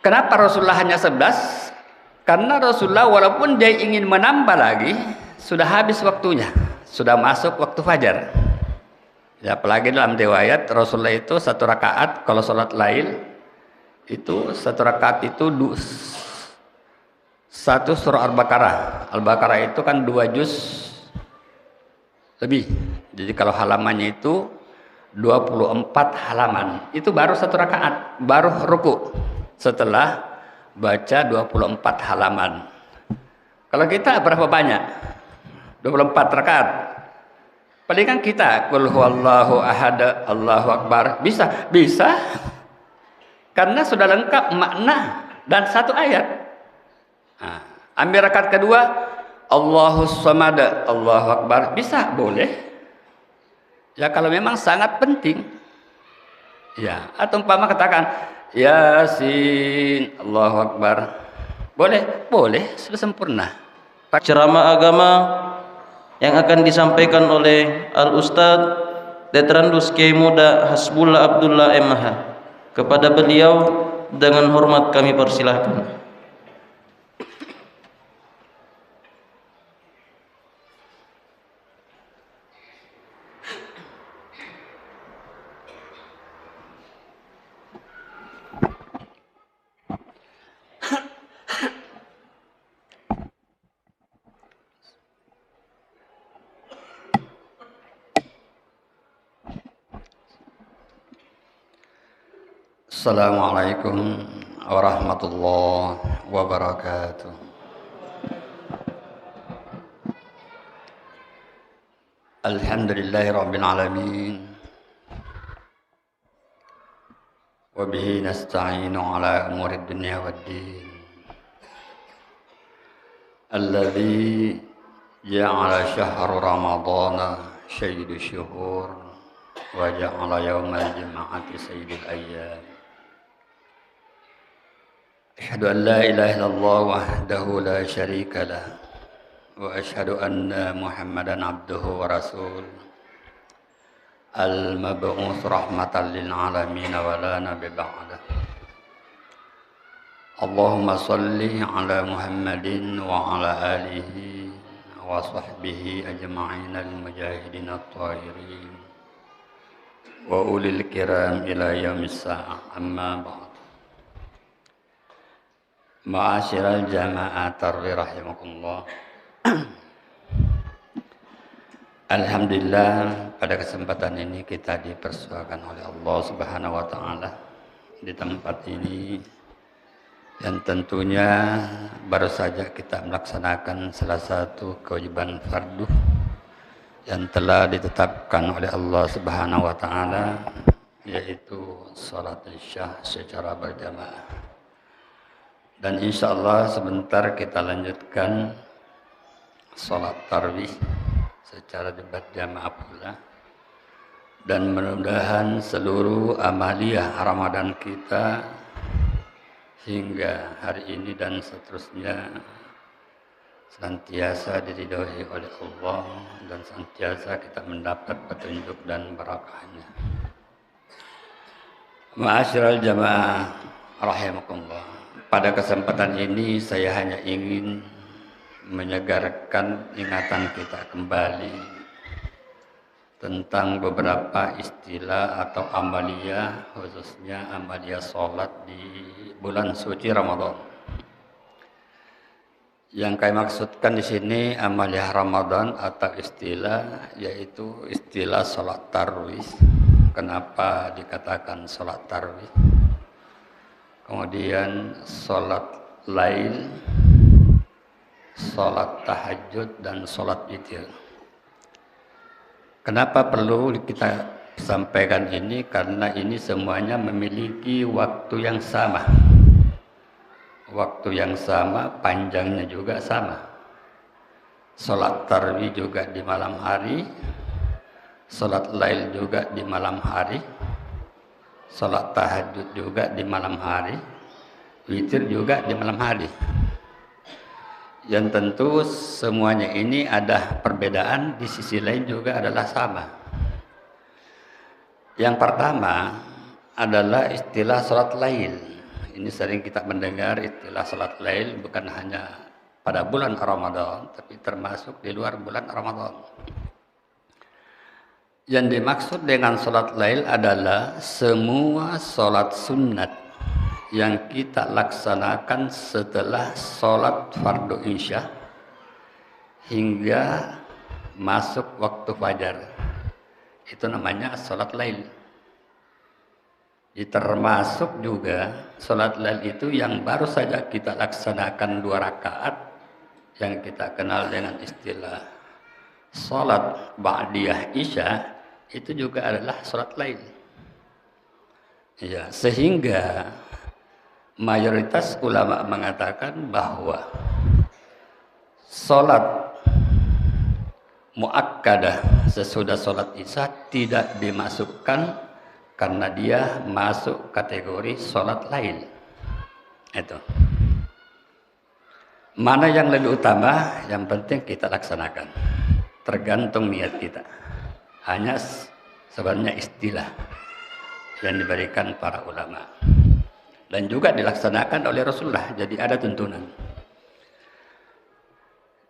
Kenapa Rasulullah hanya 11? Karena Rasulullah walaupun dia ingin menambah lagi, sudah habis waktunya, sudah masuk waktu fajar. Ya, apalagi dalam riwayat Rasulullah itu satu rakaat kalau sholat lail itu satu rakaat itu satu surah Al-Baqarah. Al-Baqarah itu kan 2 juz lebih. Jadi kalau halamannya itu 24 halaman. Itu baru satu rakaat, baru ruku. Setelah baca 24 halaman. Kalau kita berapa banyak? 24 rakaat. Palingan kita qul huwallahu ahad, Allahu akbar. Bisa? Bisa. Karena sudah lengkap makna dan satu ayat. Nah, ambil rakaat kedua, Allahus samad, Allahu akbar. Bisa? Boleh. Ya kalau memang sangat penting. Ya, atau umpama katakan Yasin, Allahu akbar. Boleh? Boleh, sudah sempurna. Ceramah agama yang akan disampaikan oleh Al-Ustadz Tetrandus Kiai Muda Hasbullah Abdullah MH. Kepada beliau dengan hormat kami persilahkan. Assalamualaikum warahmatullahi wabarakatuh. Alhamdulillahirabbil alamin. Wa bihi nasta'inu ala umurid dunya waddin. Alladzi ja'ala syahra ramadhana sayyidu syuhur wa ja'ala yaumal jum'ati sayyidil ayyam. Asyhadu an la ilaha illallah wahdahu la syarika lah wa asyhadu anna Muhammadan abduhu wa rasul al-mab'uts rahmatan lil alamin wa la nabiyya ba'da. Allahumma shalli ala Muhammadin wa ala alihi wa sahbihi ajma'in al-mujahidin at-tahirin wa ulil kiram ila yaumis sa'ah, amma ba'd. Ma'asyiral jamaah tarwi rahimakumullah. Alhamdulillah pada kesempatan ini kita dipersuakan oleh Allah Subhanahu wa taala di tempat ini, dan tentunya baru saja kita melaksanakan salah satu kewajiban fardu yang telah ditetapkan oleh Allah Subhanahu wa taala, yaitu salat Isya secara berjamaah. Dan insya Allah sebentar kita lanjutkan sholat tarawih secara berjamaah pula. Dan mudah-mudahan seluruh amaliyah Ramadan kita hingga hari ini dan seterusnya senantiasa diridhoi oleh Allah dan senantiasa kita mendapat petunjuk dan barakahnya. Ma'asyiral jamaah rahimakumullah. Pada kesempatan ini saya hanya ingin menyegarkan ingatan kita kembali tentang beberapa istilah atau amaliyah, khususnya amaliyah sholat di bulan suci Ramadan. Yang kami maksudkan di sini amaliyah Ramadan atau istilah, yaitu istilah sholat tarawih. Kenapa dikatakan sholat tarawih? Kemudian sholat lail, sholat tahajud, dan sholat witir. Kenapa perlu kita sampaikan ini? Karena ini semuanya memiliki waktu yang sama. Waktu yang sama, panjangnya juga sama. Sholat tarawih juga di malam hari, sholat lail juga di malam hari, sholat tahajud juga di malam hari, witir juga di malam hari. Yang tentu semuanya ini ada perbedaan, di sisi lain juga adalah sama. Yang pertama adalah istilah sholat lail, ini sering kita mendengar istilah salat lail bukan hanya pada bulan Ramadan, tapi termasuk di luar bulan Ramadan. Yang dimaksud dengan salat lail adalah semua salat sunat yang kita laksanakan setelah salat fardu isya hingga masuk waktu fajar. Itu namanya salat lail. Termasuk juga salat lail itu yang baru saja kita laksanakan 2 rakaat yang kita kenal dengan istilah salat ba'diyah isya, itu juga adalah salat lail. Ya, sehingga mayoritas ulama mengatakan bahwa salat muakkadah sesudah salat isya tidak dimasukkan karena dia masuk kategori salat lail. Itu. Mana yang lebih utama, yang penting kita laksanakan. Tergantung niat kita. Hanya sebenarnya istilah yang diberikan para ulama. Dan juga dilaksanakan oleh Rasulullah, jadi ada tuntunan.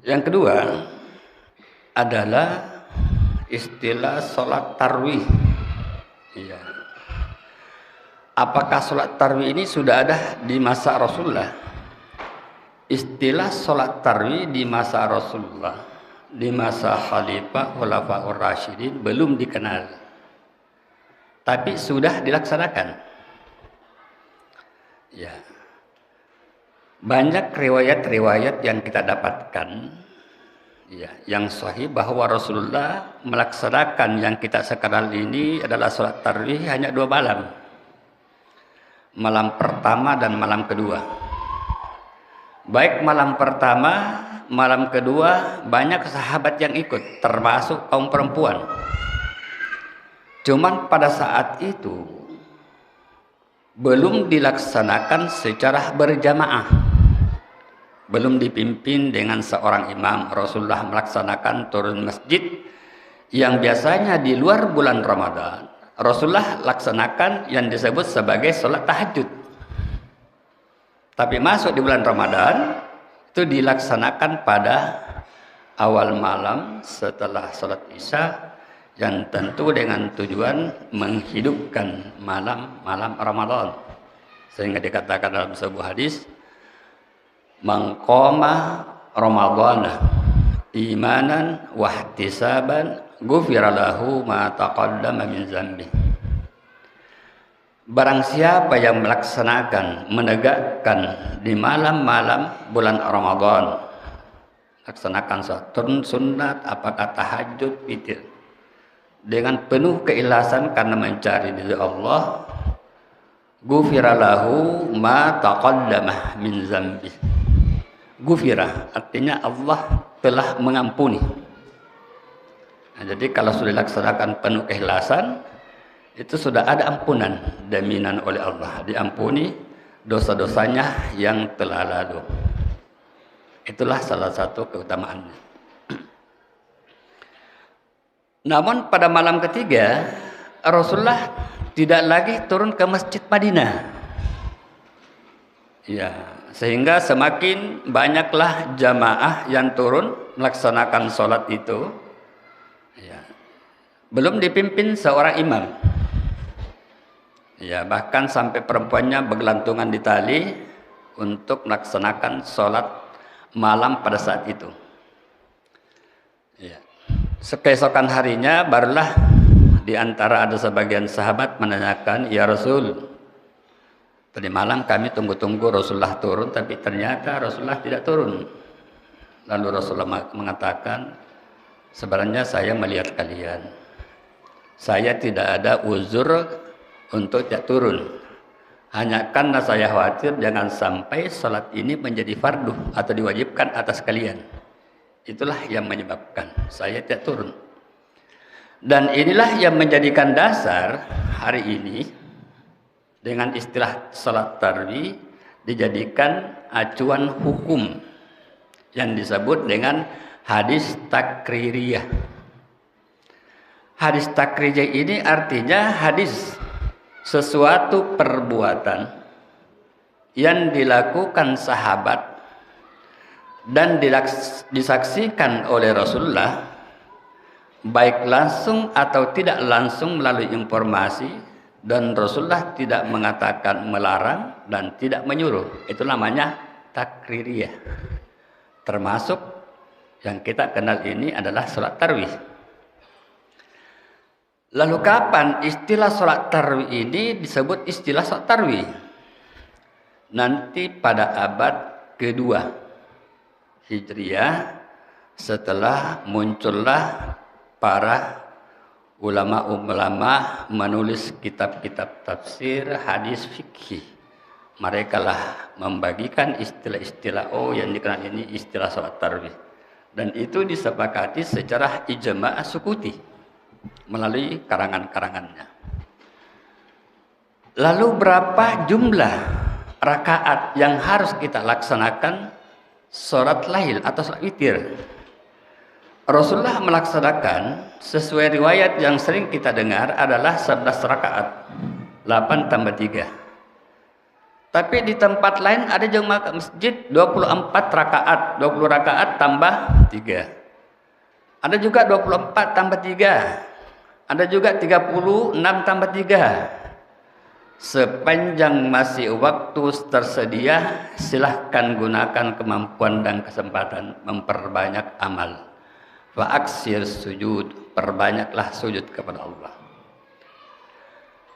Yang kedua adalah istilah salat tarwih. Ya. Apakah salat tarwih ini sudah ada di masa Rasulullah? Istilah salat tarwih di masa Rasulullah, di masa Khalifah Khulafaur Rasyidin belum dikenal. Tapi sudah dilaksanakan. Ya. Banyak riwayat-riwayat yang kita dapatkan ya, yang sahih bahwa Rasulullah melaksanakan yang kita sekarang ini adalah salat tarwih hanya 2 malam. Malam pertama dan malam kedua. Baik malam pertama, malam kedua banyak sahabat yang ikut, termasuk kaum perempuan. Cuman pada saat itu belum dilaksanakan secara berjamaah. Belum dipimpin dengan seorang imam. Rasulullah melaksanakan turun masjid yang biasanya di luar bulan Ramadan. Rasulullah laksanakan yang disebut sebagai sholat tahajud. Tapi masuk di bulan Ramadan itu dilaksanakan pada awal malam setelah sholat isya, yang tentu dengan tujuan menghidupkan malam Ramadan. Sehingga dikatakan dalam sebuah hadis, man qama ramadhana imanan wa ihtisaban ghufira lahu ma taqaddama min dzambi. Barang siapa yang melaksanakan, menegakkan di malam-malam bulan Ramadan, laksanakan salat sunat, apakah tahajud, witir, dengan penuh keikhlasan karena mencari ridha Allah, ghufira lahu ma taqaddama min dzambi. Ghufira artinya Allah telah mengampuni. Nah, jadi kalau sudah dilaksanakan penuh keikhlasan, itu sudah ada ampunan, jaminan oleh Allah, diampuni dosa-dosanya yang telah lalu. Itulah salah satu keutamaannya. Namun pada malam ketiga Rasulullah tidak lagi turun ke Masjid Madinah. Ya, sehingga semakin banyaklah jamaah yang turun melaksanakan sholat itu. Ya, belum dipimpin seorang imam. Ya, bahkan sampai perempuannya bergelantungan di tali untuk melaksanakan sholat malam pada saat itu. Ya. Keesokan harinya barulah di antara ada sebagian sahabat menanyakan, ya Rasul, tadi malam kami tunggu-tunggu Rasulullah turun, tapi ternyata Rasulullah tidak turun. Lalu Rasulullah mengatakan, sebenarnya saya melihat kalian, saya tidak ada uzur untuk tidak turun, hanya karena saya khawatir jangan sampai salat ini menjadi fardu atau diwajibkan atas kalian. Itulah yang menyebabkan saya tidak turun. Dan inilah yang menjadikan dasar hari ini dengan istilah salat tarwih dijadikan acuan hukum yang disebut dengan hadis takririyah. Hadis takririyah ini artinya hadis sesuatu perbuatan yang dilakukan sahabat dan disaksikan oleh Rasulullah, baik langsung atau tidak langsung melalui informasi, dan Rasulullah tidak mengatakan melarang dan tidak menyuruh. Itu namanya takririyah. Termasuk yang kita kenal ini adalah sholat tarawih. Lalu kapan istilah sholat tarawih ini disebut istilah sholat tarawih? Nanti pada abad kedua Hijriah, setelah muncullah para ulama-ulama menulis kitab-kitab tafsir, hadis, fikih. Mereka lah membagikan istilah-istilah, yang dikenal ini istilah sholat tarawih. Dan itu disepakati secara ijma' sukuti melalui karangan-karangannya. Lalu berapa jumlah rakaat yang harus kita laksanakan sholat lail atau sholat witir? Rasulullah melaksanakan sesuai riwayat yang sering kita dengar adalah 11 rakaat, 8 tambah 3. Tapi di tempat lain ada jemaah masjid 24 rakaat, 20 rakaat tambah 3. Ada juga 24 tambah 3. Ada juga 36 tambah 3. Sepanjang masih waktu tersedia, silahkan gunakan kemampuan dan kesempatan memperbanyak amal. Fa'aksir sujud, perbanyaklah sujud kepada Allah.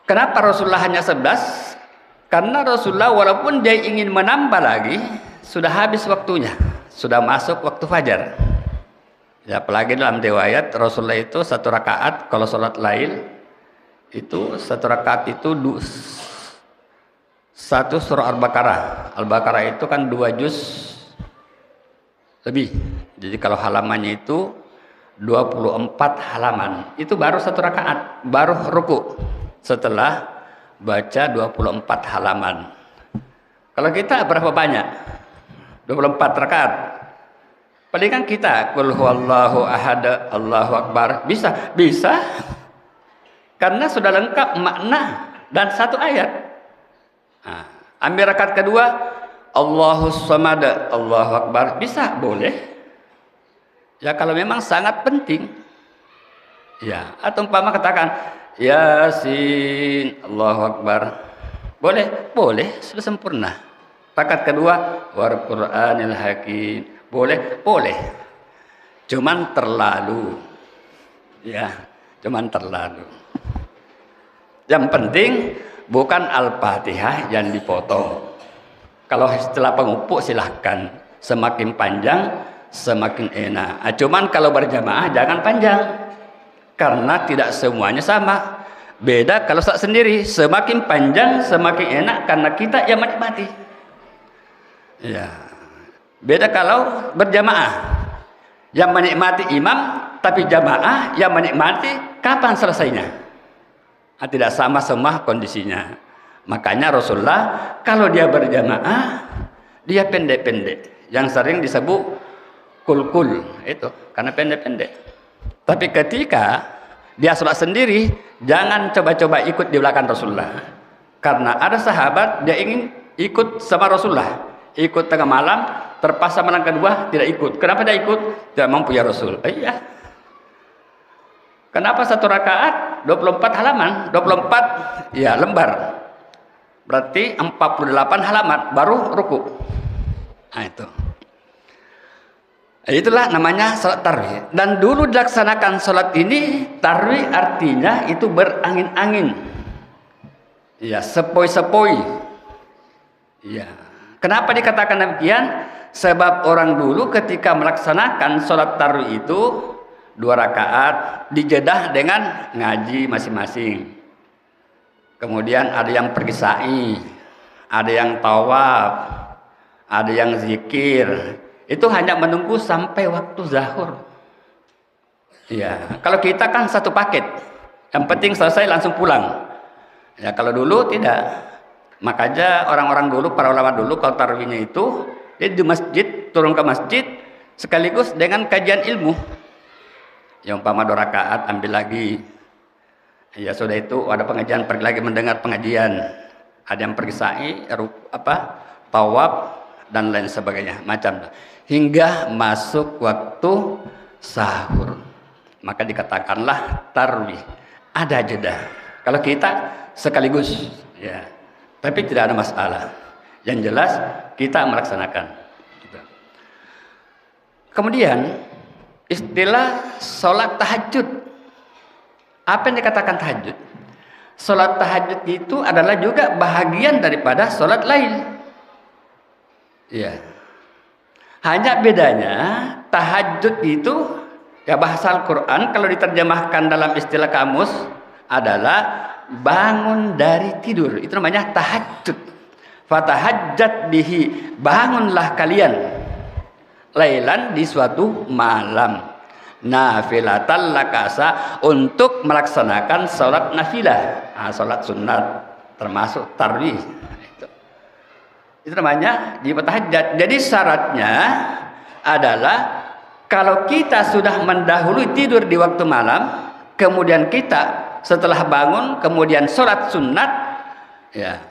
Kenapa Rasulullah hanya 11? Karena Rasulullah walaupun dia ingin menambah lagi, sudah habis waktunya, sudah masuk waktu fajar. Ya, apalagi dalam riwayat Rasulullah itu 1 rakaat kalau sholat lail itu 1 rakaat itu 1 surah Al-Baqarah. Al-Baqarah itu kan 2 juz lebih. Jadi kalau halamannya itu 24 halaman, itu baru 1 rakaat, baru ruku setelah baca 24 halaman. Kalau kita berapa banyak? 24 rakaat. Palingan kita qul huwallahu ahad, Allahu akbar. Bisa. Karena sudah lengkap makna dan 1 ayat. Nah, ambil rakaat kedua, Allahus samad, Allahu akbar. Bisa, boleh. Ya kalau memang sangat penting. Ya, atau umpama katakan Yasin, Allahu akbar. Boleh, sudah sempurna. Rakaat kedua, war Qur'anil hakim. Boleh. Cuman terlalu. Ya, cuman terlalu. Yang penting bukan Al-Fatihah yang dipotong. Kalau istilah pengupuk silahkan, semakin panjang semakin enak. Cuman kalau berjamaah jangan panjang, karena tidak semuanya sama. Beda kalau saat sendiri, semakin panjang semakin enak karena kita yang menikmati. Ya. Beda kalau berjamaah, yang menikmati imam, tapi jamaah yang menikmati kapan selesainya. Tidak sama semua kondisinya. Makanya Rasulullah kalau dia berjamaah, dia pendek-pendek, yang sering disebut kul itu karena pendek-pendek. Tapi ketika dia sholat sendiri, jangan coba-coba ikut di belakang Rasulullah. Karena ada sahabat dia ingin ikut sama Rasulullah, ikut tengah malam, terpaksa malam kedua tidak ikut. Kenapa dia ikut? Tidak mampu ya Rasul. Iya. Kenapa 1 rakaat 24 halaman? 24 ya lembar. Berarti 48 halaman baru ruku. Nah itu. Itulah namanya sholat tarawih. Dan dulu dilaksanakan sholat ini, tarawih artinya itu berangin-angin. Ya, sepoi-sepoi. Ya. Kenapa dikatakan demikian? Sebab orang dulu ketika melaksanakan sholat tarawih itu 2 rakaat dijedah dengan ngaji masing-masing. Kemudian ada yang pergi sa'i, ada yang tawaf, ada yang zikir. Itu hanya menunggu sampai waktu zuhur. Ya, kalau kita kan 1 paket. Yang penting selesai langsung pulang. Ya, kalau dulu tidak. Makanya orang-orang dulu, para ulama dulu kalau tarawihnya itu dia di masjid, turun ke masjid sekaligus dengan kajian ilmu. Yang umpama 2 rakaat ambil lagi. Ya sudah itu ada pengajian, pergi lagi mendengar pengajian. Ada yang pergi sa'i, tawaf dan lain sebagainya, macam hingga masuk waktu sahur. Maka dikatakanlah tarwih. Ada jeda. Kalau kita sekaligus, ya. Tapi tidak ada masalah. Yang jelas kita melaksanakan. Kemudian istilah sholat tahajud. Apa yang dikatakan tahajud? Sholat tahajud itu adalah juga bahagian daripada sholat lail. Ya. Hanya bedanya tahajud itu ya bahasa Al-Quran kalau diterjemahkan dalam istilah kamus adalah bangun dari tidur. Itu namanya tahajud. Fatahajjat bihi, bangunlah kalian lailan di suatu malam, nafilatan lakasa, untuk melaksanakan sholat nafilah, sholat sunat termasuk tarwih. Itu namanya jika tahajjud. Jadi syaratnya adalah kalau kita sudah mendahului tidur di waktu malam, kemudian kita setelah bangun kemudian sholat sunat, ya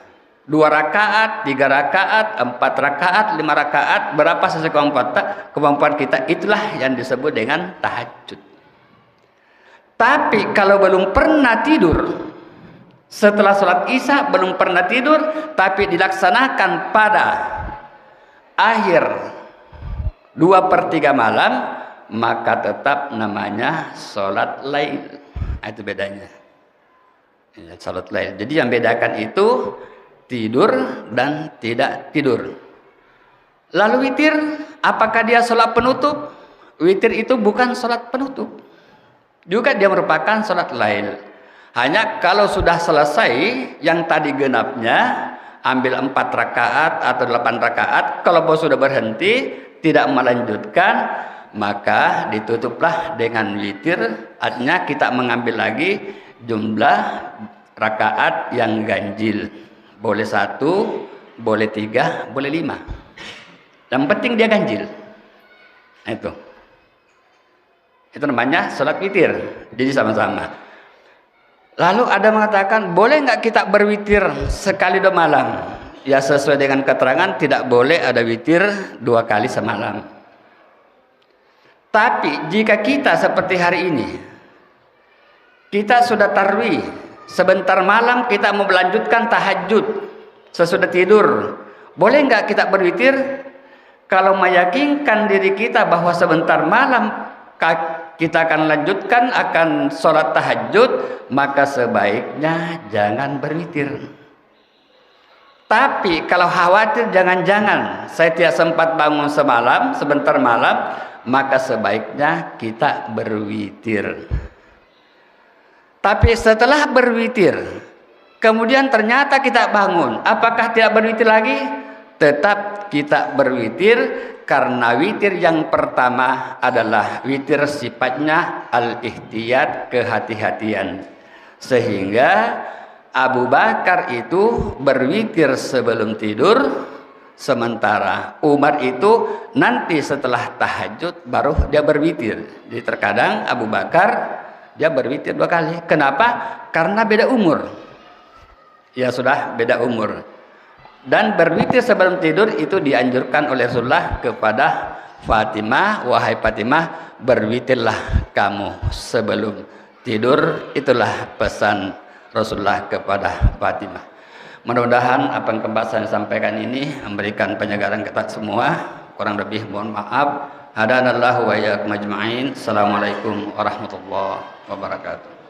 2 rakaat, 3 rakaat, 4 rakaat, 5 rakaat, berapa sesuai kemampuan kita, itulah yang disebut dengan tahajud. Tapi kalau belum pernah tidur, setelah sholat isya belum pernah tidur, tapi dilaksanakan pada akhir 2/3 malam, maka tetap namanya sholat lail. Itu bedanya. Ya, sholat lail. Jadi yang bedakan itu tidur dan tidak tidur. Lalu witir, apakah dia sholat penutup? Witir itu bukan sholat penutup. Juga dia merupakan sholat lail. Hanya kalau sudah selesai yang tadi genapnya, ambil 4 rakaat atau 8 rakaat, kalau bos sudah berhenti, tidak melanjutkan, maka ditutuplah dengan witir. Artinya kita mengambil lagi jumlah rakaat yang ganjil. Boleh 1, boleh 3, boleh 5. Yang penting dia ganjil. Itu namanya sholat witir. Jadi sama-sama. Lalu ada mengatakan, boleh nggak kita berwitir sekali 2 malam? Ya sesuai dengan keterangan tidak boleh ada witir 2 kali semalam. Tapi jika kita seperti hari ini, kita sudah tarwih, sebentar malam kita mau melanjutkan tahajud sesudah tidur, boleh nggak kita berwitir? Kalau meyakinkan diri kita bahwa sebentar malam kita akan lanjutkan akan sholat tahajud, maka sebaiknya jangan berwitir. Tapi kalau khawatir jangan-jangan saya tidak sempat bangun semalam, sebentar malam, maka sebaiknya kita berwitir. Tapi setelah berwitir, kemudian ternyata kita bangun, apakah tidak berwitir lagi? Tetap kita berwitir, karena witir yang pertama adalah witir sifatnya al-ihtiyat, kehati-hatian. Sehingga Abu Bakar itu berwitir sebelum tidur, sementara Umar itu nanti setelah tahajud baru dia berwitir. Jadi terkadang Abu Bakar dia berwitir 2 kali. Kenapa? Karena beda umur. Ya sudah beda umur. Dan berwitir sebelum tidur itu dianjurkan oleh Rasulullah kepada Fatimah, wahai Fatimah, berwitirlah kamu sebelum tidur. Itulah pesan Rasulullah kepada Fatimah. Mudah-mudahan apa yang saya sampaikan ini memberikan penyegaran kita semua. Kurang lebih mohon maaf. Hadanallahu wa iyyakum ajma'in. Assalamualaikum warahmatullahi wabarakatuh.